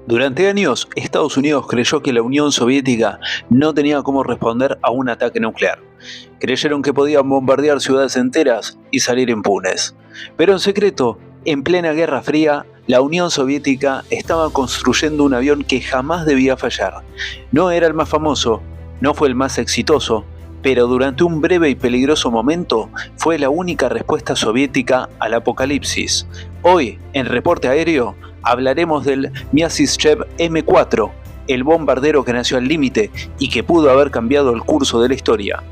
Durante años, Estados Unidos creyó que la Unión Soviética no tenía cómo responder a un ataque nuclear. Creyeron que podían bombardear ciudades enteras y salir impunes. Pero en secreto, en plena Guerra Fría, la Unión Soviética estaba construyendo un avión que jamás debía fallar. No era el más famoso, no fue el más exitoso, pero durante un breve y peligroso momento fue la única respuesta soviética al apocalipsis. Hoy, en Reporte Aéreo, hablaremos del Myasishchev M4, el bombardero que nació al límite y que pudo haber cambiado el curso de la historia.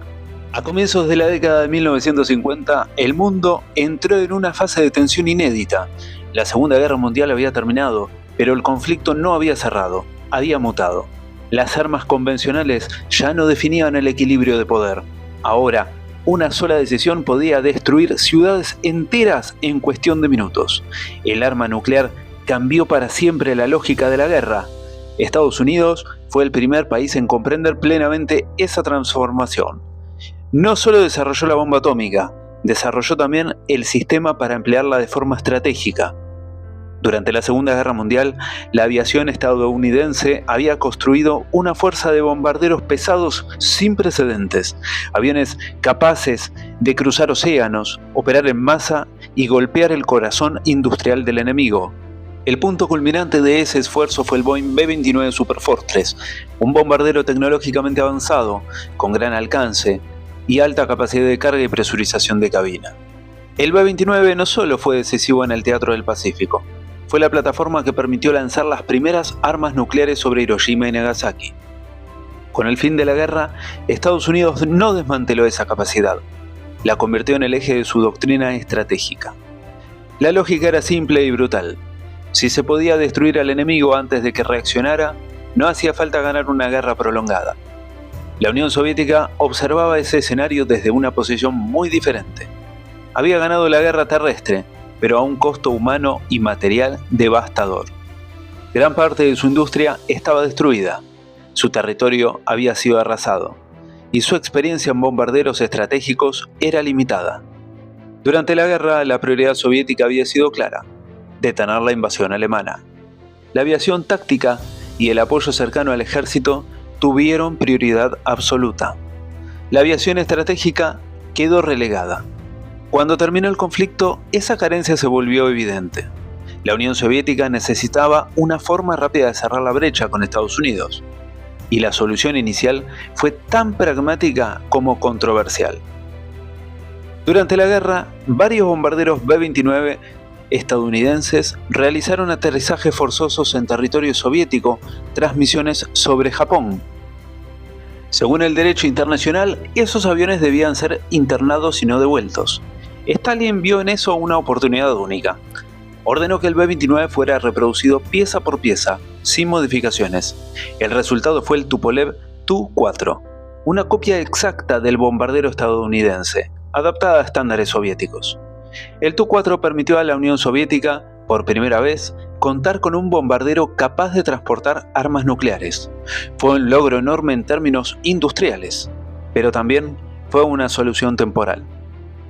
A comienzos de la década de 1950, el mundo entró en una fase de tensión inédita. La Segunda Guerra Mundial había terminado, pero el conflicto no había cerrado, había mutado. Las armas convencionales ya no definían el equilibrio de poder. Ahora, una sola decisión podía destruir ciudades enteras en cuestión de minutos. El arma nuclear cambió para siempre la lógica de la guerra. Estados Unidos fue el primer país en comprender plenamente esa transformación. No solo desarrolló la bomba atómica, desarrolló también el sistema para emplearla de forma estratégica. Durante la Segunda Guerra Mundial, la aviación estadounidense había construido una fuerza de bombarderos pesados sin precedentes, aviones capaces de cruzar océanos, operar en masa y golpear el corazón industrial del enemigo. El punto culminante de ese esfuerzo fue el Boeing B-29 Superfortress, un bombardero tecnológicamente avanzado, con gran alcance y alta capacidad de carga y presurización de cabina. El B-29 no solo fue decisivo en el teatro del Pacífico, fue la plataforma que permitió lanzar las primeras armas nucleares sobre Hiroshima y Nagasaki. Con el fin de la guerra, Estados Unidos no desmanteló esa capacidad, la convirtió en el eje de su doctrina estratégica. La lógica era simple y brutal. Si se podía destruir al enemigo antes de que reaccionara, no hacía falta ganar una guerra prolongada. La Unión Soviética observaba ese escenario desde una posición muy diferente. Había ganado la guerra terrestre, pero a un costo humano y material devastador. Gran parte de su industria estaba destruida, su territorio había sido arrasado, y su experiencia en bombarderos estratégicos era limitada. Durante la guerra, la prioridad soviética había sido clara: detener la invasión alemana. La aviación táctica y el apoyo cercano al ejército tuvieron prioridad absoluta. La aviación estratégica quedó relegada. Cuando terminó el conflicto, esa carencia se volvió evidente. La Unión Soviética necesitaba una forma rápida de cerrar la brecha con Estados Unidos, y la solución inicial fue tan pragmática como controversial. Durante la guerra, varios bombarderos B-29 estadounidenses realizaron aterrizajes forzosos en territorio soviético tras misiones sobre Japón. Según el derecho internacional, esos aviones debían ser internados y no devueltos. Stalin vio en eso una oportunidad única. Ordenó que el B-29 fuera reproducido pieza por pieza, sin modificaciones. El resultado fue el Tupolev Tu-4, una copia exacta del bombardero estadounidense, adaptada a estándares soviéticos. El Tu-4 permitió a la Unión Soviética, por primera vez, contar con un bombardero capaz de transportar armas nucleares. Fue un logro enorme en términos industriales, pero también fue una solución temporal.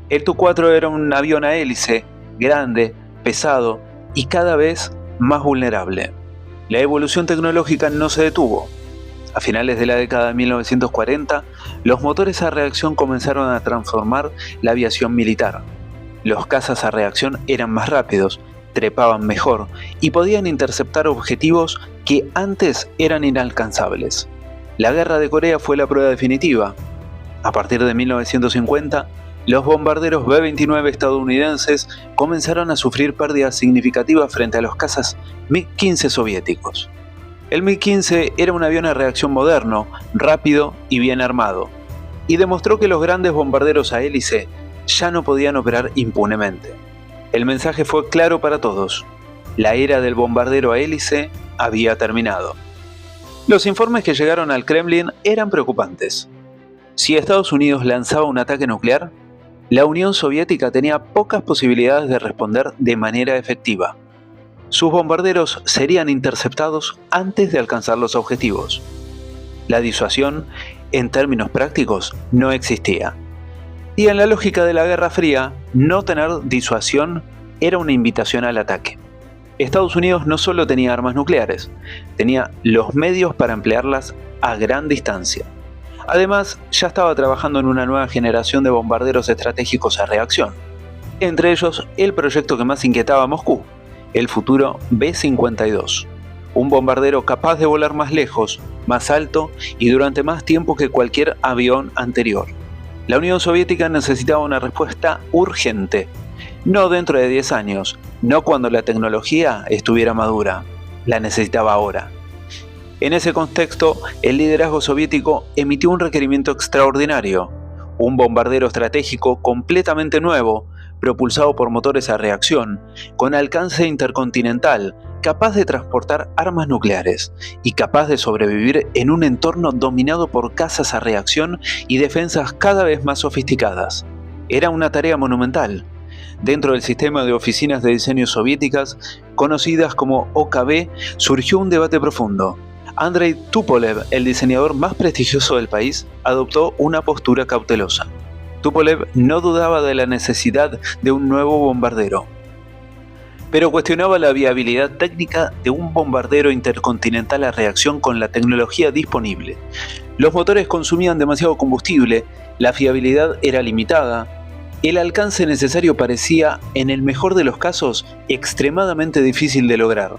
El Tu-4 era un avión a hélice, grande, pesado y cada vez más vulnerable. La evolución tecnológica no se detuvo. A finales de la década de 1940, los motores a reacción comenzaron a transformar la aviación militar. Los cazas a reacción eran más rápidos, trepaban mejor y podían interceptar objetivos que antes eran inalcanzables. La Guerra de Corea fue la prueba definitiva. A partir de 1950, los bombarderos B-29 estadounidenses comenzaron a sufrir pérdidas significativas frente a los cazas MiG-15 soviéticos. El MiG-15 era un avión a reacción moderno, rápido y bien armado, y demostró que los grandes bombarderos a hélice ya no podían operar impunemente. El mensaje fue claro para todos: la era del bombardero a hélice había terminado. Los informes que llegaron al Kremlin eran preocupantes. Si Estados Unidos lanzaba un ataque nuclear, la Unión Soviética tenía pocas posibilidades de responder de manera efectiva. Sus bombarderos serían interceptados antes de alcanzar los objetivos. La disuasión, en términos prácticos, no existía. Y en la lógica de la Guerra Fría, no tener disuasión era una invitación al ataque. Estados Unidos no solo tenía armas nucleares, tenía los medios para emplearlas a gran distancia. Además, ya estaba trabajando en una nueva generación de bombarderos estratégicos a reacción. Entre ellos, el proyecto que más inquietaba a Moscú, el futuro B-52. Un bombardero capaz de volar más lejos, más alto y durante más tiempo que cualquier avión anterior. La Unión Soviética necesitaba una respuesta urgente. No dentro de 10 años, no cuando la tecnología estuviera madura. La necesitaba ahora. En ese contexto, el liderazgo soviético emitió un requerimiento extraordinario. Un bombardero estratégico completamente nuevo, propulsado por motores a reacción, con alcance intercontinental, capaz de transportar armas nucleares y capaz de sobrevivir en un entorno dominado por cazas a reacción y defensas cada vez más sofisticadas. Era una tarea monumental. Dentro del sistema de oficinas de diseño soviéticas, conocidas como OKB, surgió un debate profundo. Andrei Tupolev, el diseñador más prestigioso del país, adoptó una postura cautelosa. Tupolev no dudaba de la necesidad de un nuevo bombardero, pero cuestionaba la viabilidad técnica de un bombardero intercontinental a reacción con la tecnología disponible. Los motores consumían demasiado combustible, la fiabilidad era limitada, el alcance necesario parecía, en el mejor de los casos, extremadamente difícil de lograr.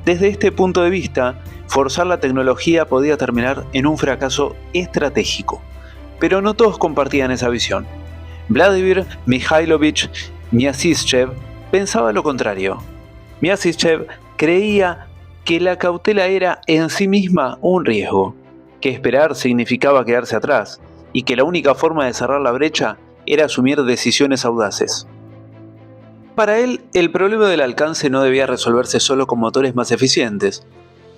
Desde este punto de vista, forzar la tecnología podía terminar en un fracaso estratégico. Pero no todos compartían esa visión. Vladimir Mikhailovich Myasishchev pensaba lo contrario. Myasishchev creía que la cautela era en sí misma un riesgo, que esperar significaba quedarse atrás, y que la única forma de cerrar la brecha era asumir decisiones audaces. Para él, el problema del alcance no debía resolverse solo con motores más eficientes,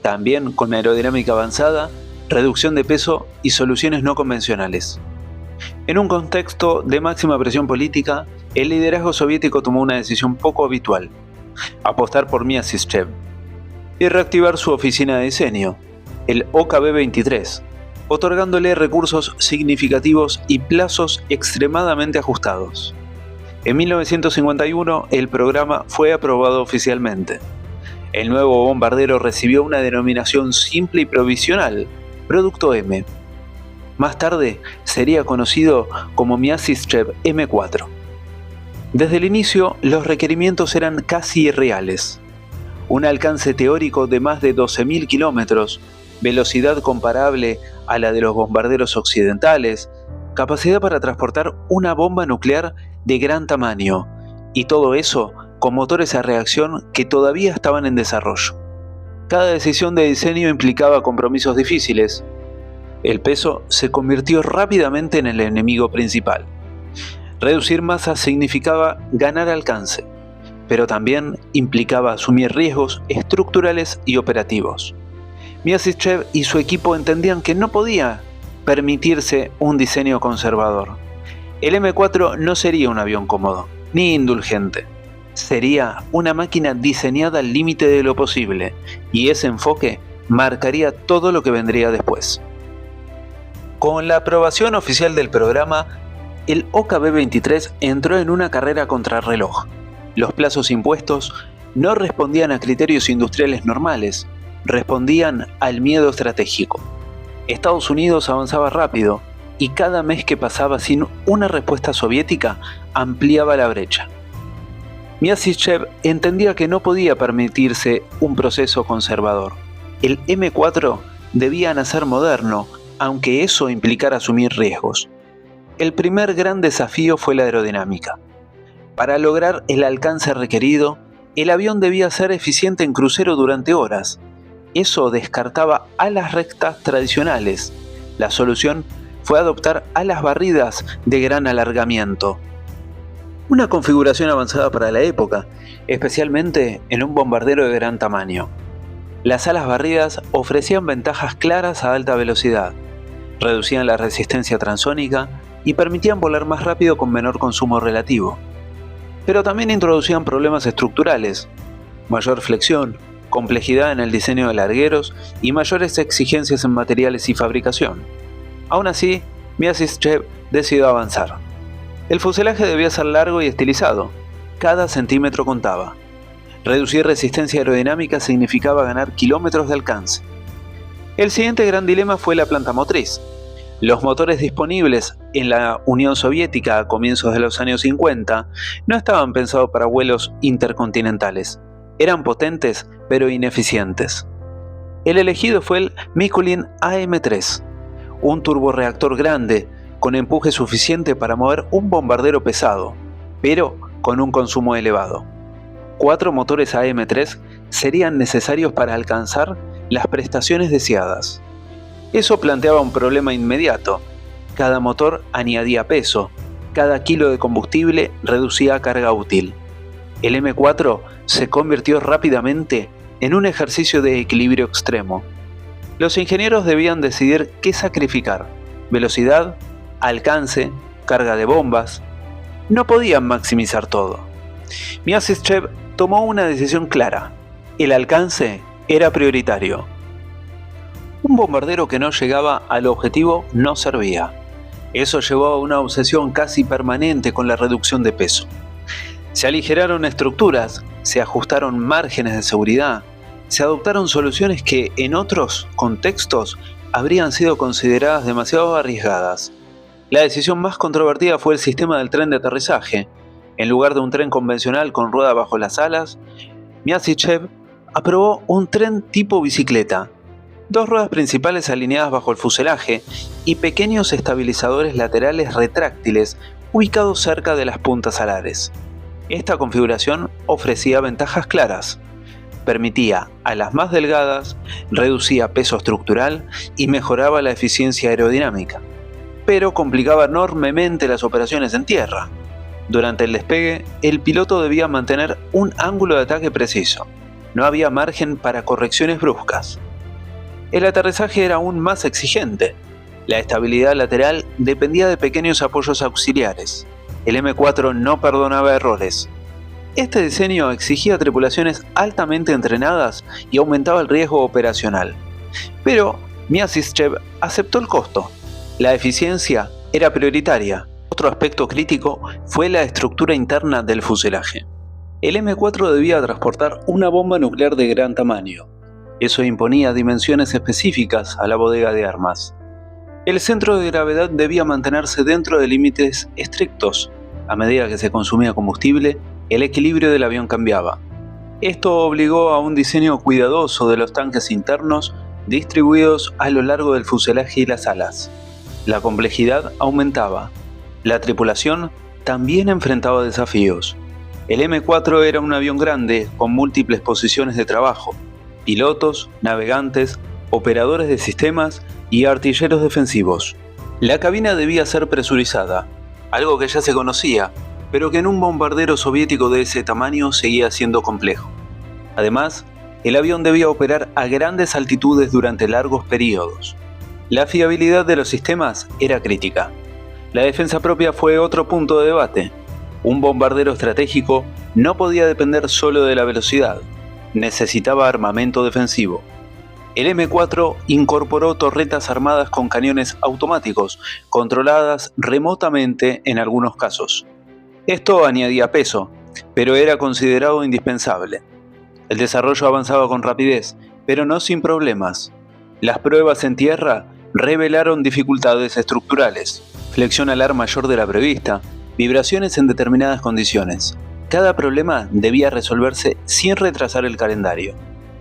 también con aerodinámica avanzada, reducción de peso y soluciones no convencionales. En un contexto de máxima presión política, el liderazgo soviético tomó una decisión poco habitual: apostar por Myasishchev y reactivar su oficina de diseño, el OKB-23, otorgándole recursos significativos y plazos extremadamente ajustados. En 1951, el programa fue aprobado oficialmente. El nuevo bombardero recibió una denominación simple y provisional, Producto M. Más tarde sería conocido como Myasishchev M4. Desde el inicio, los requerimientos eran casi irreales. Un alcance teórico de más de 12.000 kilómetros, velocidad comparable a la de los bombarderos occidentales, capacidad para transportar una bomba nuclear de gran tamaño, y todo eso con motores a reacción que todavía estaban en desarrollo. Cada decisión de diseño implicaba compromisos difíciles. El peso se convirtió rápidamente en el enemigo principal. Reducir masa significaba ganar alcance, pero también implicaba asumir riesgos estructurales y operativos. Myasishchev y su equipo entendían que no podía permitirse un diseño conservador. El M4 no sería un avión cómodo, ni indulgente. Sería una máquina diseñada al límite de lo posible, y ese enfoque marcaría todo lo que vendría después. Con la aprobación oficial del programa, el OKB-23 entró en una carrera contrarreloj. Los plazos impuestos no respondían a criterios industriales normales, respondían al miedo estratégico. Estados Unidos avanzaba rápido, y cada mes que pasaba sin una respuesta soviética ampliaba la brecha. Myasishchev entendía que no podía permitirse un proceso conservador. El M4 debía nacer moderno, aunque eso implicara asumir riesgos. El primer gran desafío fue la aerodinámica. Para lograr el alcance requerido, el avión debía ser eficiente en crucero durante horas. Eso descartaba alas rectas tradicionales. La solución fue adoptar alas barridas de gran alargamiento. Una configuración avanzada para la época, especialmente en un bombardero de gran tamaño. Las alas barridas ofrecían ventajas claras a alta velocidad, reducían la resistencia transónica y permitían volar más rápido con menor consumo relativo. Pero también introducían problemas estructurales, mayor flexión, complejidad en el diseño de largueros y mayores exigencias en materiales y fabricación. Aún así, Myasishchev decidió avanzar. El fuselaje debía ser largo y estilizado. Cada centímetro contaba. Reducir resistencia aerodinámica significaba ganar kilómetros de alcance. El siguiente gran dilema fue la planta motriz. Los motores disponibles en la Unión Soviética a comienzos de los años 50 no estaban pensados para vuelos intercontinentales. Eran potentes, pero ineficientes. El elegido fue el Mikulin AM-3, un turborreactor grande con empuje suficiente para mover un bombardero pesado, pero con un consumo elevado. 4 motores AM-3 serían necesarios para alcanzar las prestaciones deseadas. Eso planteaba un problema inmediato. Cada motor añadía peso, cada kilo de combustible reducía carga útil. El M4 se convirtió rápidamente en un ejercicio de equilibrio extremo. Los ingenieros debían decidir qué sacrificar: velocidad, alcance, carga de bombas. No podían maximizar todo. Myasishchev tomó una decisión clara: el alcance era prioritario. Un bombardero que no llegaba al objetivo no servía. Eso llevó a una obsesión casi permanente con la reducción de peso. Se aligeraron estructuras, se ajustaron márgenes de seguridad, se adoptaron soluciones que en otros contextos habrían sido consideradas demasiado arriesgadas. La decisión más controvertida fue el sistema del tren de aterrizaje. En lugar de un tren convencional con rueda bajo las alas, Myasishchev aprobó un tren tipo bicicleta: 2 ruedas principales alineadas bajo el fuselaje y pequeños estabilizadores laterales retráctiles ubicados cerca de las puntas alares. Esta configuración ofrecía ventajas claras. Permitía alas más delgadas, reducía peso estructural y mejoraba la eficiencia aerodinámica, pero complicaba enormemente las operaciones en tierra. Durante el despegue, el piloto debía mantener un ángulo de ataque preciso. No había margen para correcciones bruscas. El aterrizaje era aún más exigente. La estabilidad lateral dependía de pequeños apoyos auxiliares. El M4 no perdonaba errores. Este diseño exigía tripulaciones altamente entrenadas y aumentaba el riesgo operacional. Pero Myasishchev aceptó el costo. La eficiencia era prioritaria. Otro aspecto crítico fue la estructura interna del fuselaje. El M4 debía transportar una bomba nuclear de gran tamaño. Eso imponía dimensiones específicas a la bodega de armas. El centro de gravedad debía mantenerse dentro de límites estrictos. A medida que se consumía combustible, el equilibrio del avión cambiaba. Esto obligó a un diseño cuidadoso de los tanques internos distribuidos a lo largo del fuselaje y las alas. La complejidad aumentaba. La tripulación también enfrentaba desafíos. El M4 era un avión grande con múltiples posiciones de trabajo: pilotos, navegantes, operadores de sistemas y artilleros defensivos. La cabina debía ser presurizada, algo que ya se conocía, pero que en un bombardero soviético de ese tamaño seguía siendo complejo. Además, el avión debía operar a grandes altitudes durante largos periodos. La fiabilidad de los sistemas era crítica. La defensa propia fue otro punto de debate. Un bombardero estratégico no podía depender solo de la velocidad. Necesitaba armamento defensivo. El M4 incorporó torretas armadas con cañones automáticos, controladas remotamente en algunos casos. Esto añadía peso, pero era considerado indispensable. El desarrollo avanzaba con rapidez, pero no sin problemas. Las pruebas en tierra revelaron dificultades estructurales: flexión alar mayor de la prevista, vibraciones en determinadas condiciones. Cada problema debía resolverse sin retrasar el calendario.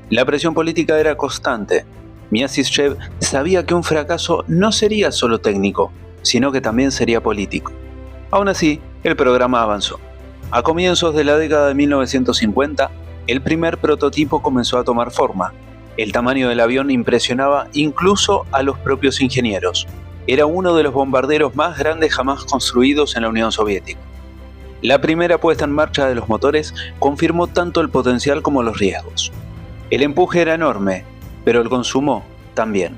La presión política era constante. Myasishchev sabía que un fracaso no sería solo técnico, sino que también sería político. Aún así, el programa avanzó. A comienzos de la década de 1950, el primer prototipo comenzó a tomar forma. El tamaño del avión impresionaba incluso a los propios ingenieros. Era uno de los bombarderos más grandes jamás construidos en la Unión Soviética. La primera puesta en marcha de los motores confirmó tanto el potencial como los riesgos. El empuje era enorme, pero el consumo también.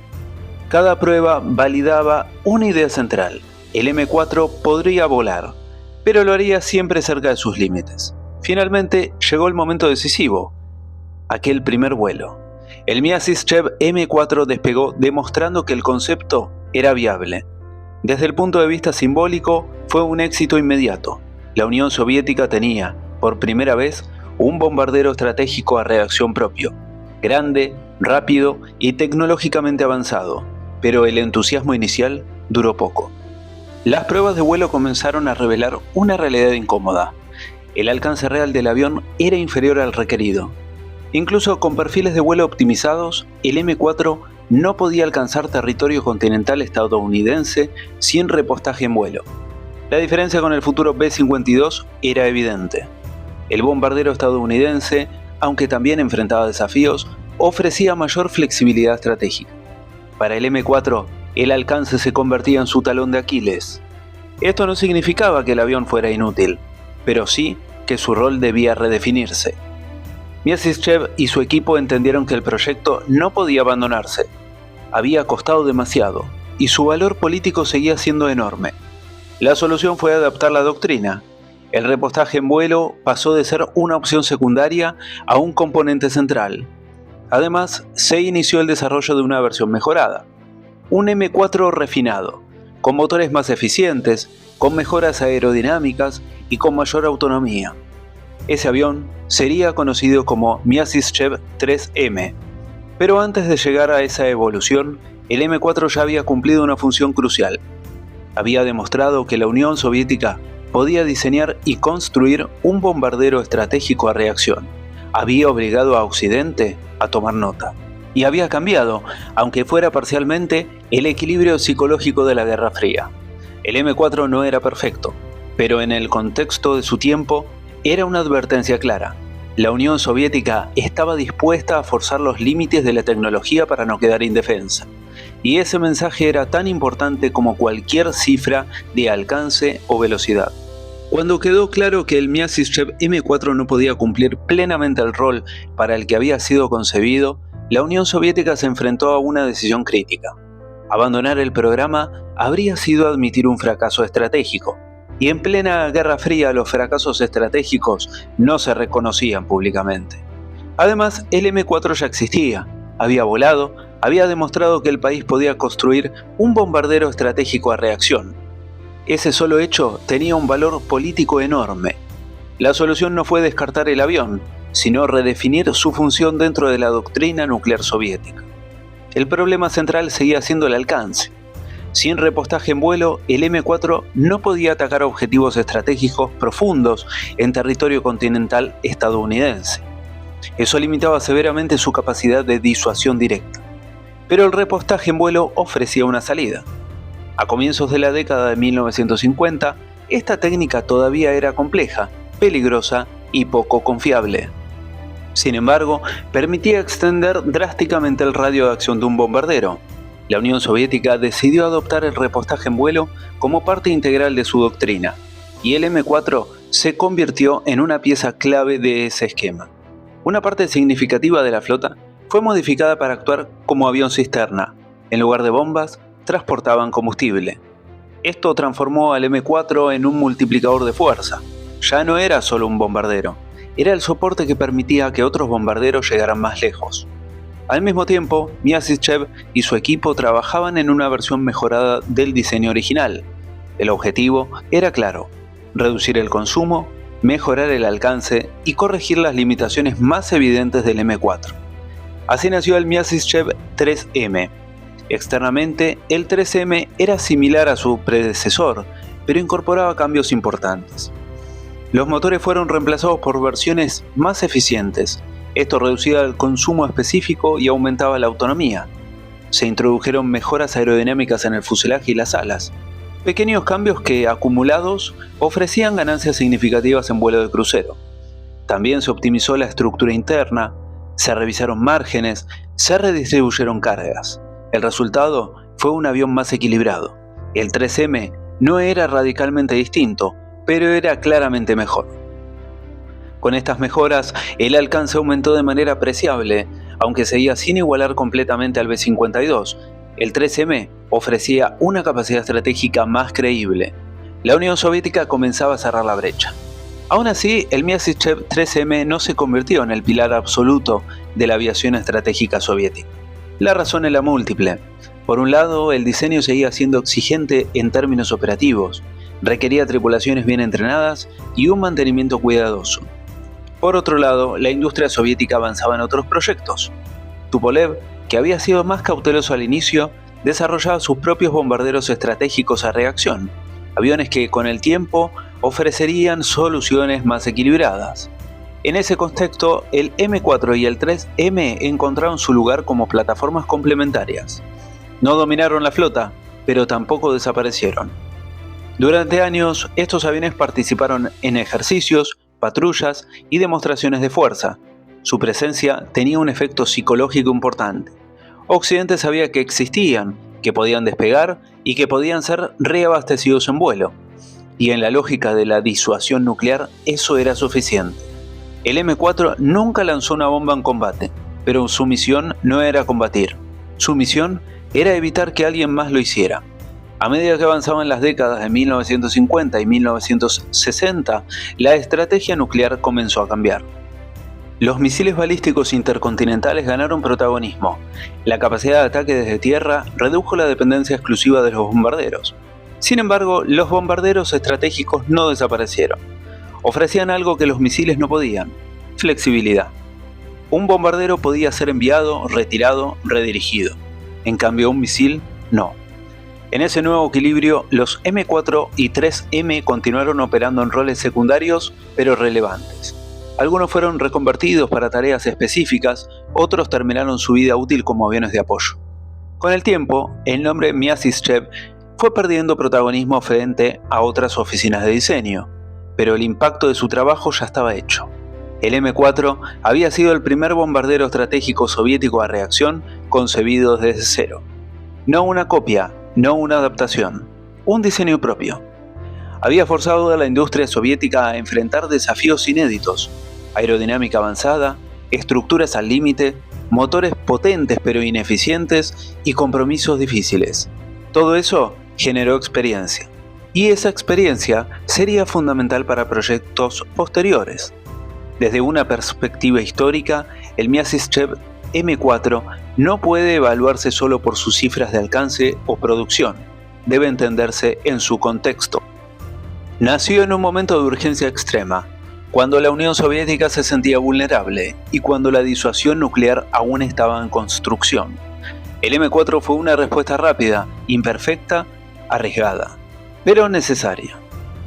Cada prueba validaba una idea central: el M4 podría volar, pero lo haría siempre cerca de sus límites. Finalmente llegó el momento decisivo, aquel primer vuelo. El Myasishchev M4 despegó demostrando que el concepto era viable. Desde el punto de vista simbólico, fue un éxito inmediato. La Unión Soviética tenía, por primera vez, un bombardero estratégico a reacción propio, grande, rápido y tecnológicamente avanzado, pero el entusiasmo inicial duró poco. Las pruebas de vuelo comenzaron a revelar una realidad incómoda. El alcance real del avión era inferior al requerido. Incluso con perfiles de vuelo optimizados, el M4 no podía alcanzar territorio continental estadounidense sin repostaje en vuelo. La diferencia con el futuro B-52 era evidente. El bombardero estadounidense, aunque también enfrentaba desafíos, ofrecía mayor flexibilidad estratégica. Para el M4, el alcance se convertía en su talón de Aquiles. Esto no significaba que el avión fuera inútil, pero sí que su rol debía redefinirse. Miasistchev y su equipo entendieron que el proyecto no podía abandonarse. Había costado demasiado, y su valor político seguía siendo enorme. La solución fue adaptar la doctrina. El repostaje en vuelo pasó de ser una opción secundaria a un componente central. Además, se inició el desarrollo de una versión mejorada. Un M4 refinado, con motores más eficientes, con mejoras aerodinámicas y con mayor autonomía. Ese avión sería conocido como Miasistchev 3M. Pero antes de llegar a esa evolución, el M4 ya había cumplido una función crucial. Había demostrado que la Unión Soviética podía diseñar y construir un bombardero estratégico a reacción. Había obligado a Occidente a tomar nota. Y había cambiado, aunque fuera parcialmente, el equilibrio psicológico de la Guerra Fría. El M4 no era perfecto, pero en el contexto de su tiempo era una advertencia clara. La Unión Soviética estaba dispuesta a forzar los límites de la tecnología para no quedar indefensa. Y ese mensaje era tan importante como cualquier cifra de alcance o velocidad. Cuando quedó claro que el Miasistchev M4 no podía cumplir plenamente el rol para el que había sido concebido, la Unión Soviética se enfrentó a una decisión crítica. Abandonar el programa habría sido admitir un fracaso estratégico, y en plena Guerra Fría los fracasos estratégicos no se reconocían públicamente. Además, el M4 ya existía, había volado, había demostrado que el país podía construir un bombardero estratégico a reacción. Ese solo hecho tenía un valor político enorme. La solución no fue descartar el avión, sino redefinir su función dentro de la doctrina nuclear soviética. El problema central seguía siendo el alcance. Sin repostaje en vuelo, el M4 no podía atacar objetivos estratégicos profundos en territorio continental estadounidense. Eso limitaba severamente su capacidad de disuasión directa. Pero el repostaje en vuelo ofrecía una salida. A comienzos de la década de 1950, esta técnica todavía era compleja, peligrosa y poco confiable. Sin embargo, permitía extender drásticamente el radio de acción de un bombardero. La Unión Soviética decidió adoptar el repostaje en vuelo como parte integral de su doctrina, y el M4 se convirtió en una pieza clave de ese esquema. Una parte significativa de la flota fue modificada para actuar como avión cisterna. En lugar de bombas, transportaban combustible. Esto transformó al M4 en un multiplicador de fuerza. Ya no era solo un bombardero, era el soporte que permitía que otros bombarderos llegaran más lejos. Al mismo tiempo, Miasistchev y su equipo trabajaban en una versión mejorada del diseño original. El objetivo era claro: reducir el consumo, mejorar el alcance y corregir las limitaciones más evidentes del M4. Así nació el Miasistchev 3M. Externamente, el 3M era similar a su predecesor, pero incorporaba cambios importantes. Los motores fueron reemplazados por versiones más eficientes. Esto reducía el consumo específico y aumentaba la autonomía. Se introdujeron mejoras aerodinámicas en el fuselaje y las alas. Pequeños cambios que, acumulados, ofrecían ganancias significativas en vuelo de crucero. También se optimizó la estructura interna, se revisaron márgenes, se redistribuyeron cargas. El resultado fue un avión más equilibrado. El 3M no era radicalmente distinto, pero era claramente mejor. Con estas mejoras, el alcance aumentó de manera apreciable, aunque seguía sin igualar completamente al B-52. El 3M ofrecía una capacidad estratégica más creíble. La Unión Soviética comenzaba a cerrar la brecha. Aún así, el Miasistchev 3M no se convirtió en el pilar absoluto de la aviación estratégica soviética. La razón era múltiple. Por un lado, el diseño seguía siendo exigente en términos operativos, requería tripulaciones bien entrenadas y un mantenimiento cuidadoso. Por otro lado, la industria soviética avanzaba en otros proyectos. Tupolev, que había sido más cauteloso al inicio, desarrollaba sus propios bombarderos estratégicos a reacción, aviones que con el tiempo ofrecerían soluciones más equilibradas. En ese contexto, el M4 y el 3M encontraron su lugar como plataformas complementarias. No dominaron la flota, pero tampoco desaparecieron. Durante años, estos aviones participaron en ejercicios, patrullas y demostraciones de fuerza. Su presencia tenía un efecto psicológico importante. Occidente sabía que existían, que podían despegar y que podían ser reabastecidos en vuelo. Y en la lógica de la disuasión nuclear, eso era suficiente. El M4 nunca lanzó una bomba en combate, pero su misión no era combatir. Su misión era evitar que alguien más lo hiciera. A medida que avanzaban las décadas de 1950 y 1960, la estrategia nuclear comenzó a cambiar. Los misiles balísticos intercontinentales ganaron protagonismo. La capacidad de ataque desde tierra redujo la dependencia exclusiva de los bombarderos. Sin embargo, los bombarderos estratégicos no desaparecieron. Ofrecían algo que los misiles no podían: flexibilidad. Un bombardero podía ser enviado, retirado, redirigido. En cambio, un misil no. En ese nuevo equilibrio, los M4 y 3M continuaron operando en roles secundarios pero relevantes. Algunos fueron reconvertidos para tareas específicas, otros terminaron su vida útil como aviones de apoyo. Con el tiempo, el nombre Myasishchev fue perdiendo protagonismo frente a otras oficinas de diseño, pero el impacto de su trabajo ya estaba hecho. El M4 había sido el primer bombardero estratégico soviético a reacción concebido desde cero. No una copia, no una adaptación, un diseño propio. Había forzado a la industria soviética a enfrentar desafíos inéditos: aerodinámica avanzada, estructuras al límite, motores potentes pero ineficientes y compromisos difíciles. Todo eso generó experiencia, y esa experiencia sería fundamental para proyectos posteriores. Desde una perspectiva histórica, el Myasishchev M4 no puede evaluarse solo por sus cifras de alcance o producción, debe entenderse en su contexto. Nació en un momento de urgencia extrema, cuando la Unión Soviética se sentía vulnerable y cuando la disuasión nuclear aún estaba en construcción. El M4 fue una respuesta rápida, imperfecta, arriesgada, pero necesaria.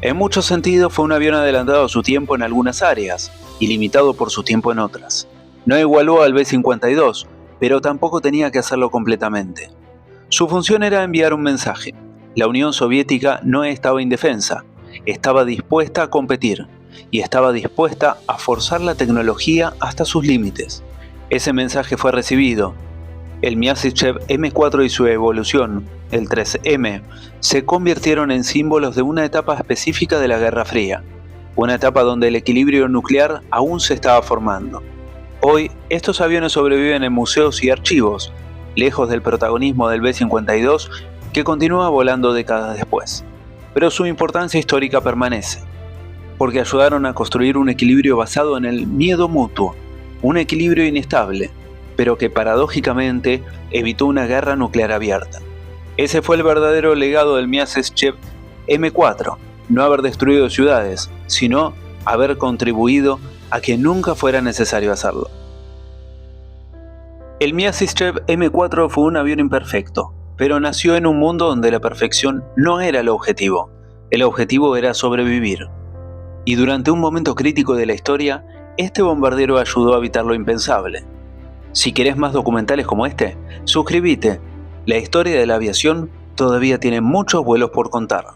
En muchos sentidos fue un avión adelantado a su tiempo en algunas áreas y limitado por su tiempo en otras. No igualó al B-52, pero tampoco tenía que hacerlo completamente. Su función era enviar un mensaje. La Unión Soviética no estaba indefensa, estaba dispuesta a competir y estaba dispuesta a forzar la tecnología hasta sus límites. Ese mensaje fue recibido. El Myasishchev M4 y su evolución, el 3M, se convirtieron en símbolos de una etapa específica de la Guerra Fría, una etapa donde el equilibrio nuclear aún se estaba formando. Hoy, estos aviones sobreviven en museos y archivos, lejos del protagonismo del B-52 que continúa volando décadas después. Pero su importancia histórica permanece, porque ayudaron a construir un equilibrio basado en el miedo mutuo, un equilibrio inestable, pero que paradójicamente evitó una guerra nuclear abierta. Ese fue el verdadero legado del Myasishchev M4, no haber destruido ciudades, sino haber contribuido a que nunca fuera necesario hacerlo. El Myasishchev M4 fue un avión imperfecto, pero nació en un mundo donde la perfección no era el objetivo era sobrevivir. Y durante un momento crítico de la historia, este bombardero ayudó a evitar lo impensable. Si querés más documentales como este, suscríbete. La historia de la aviación todavía tiene muchos vuelos por contar.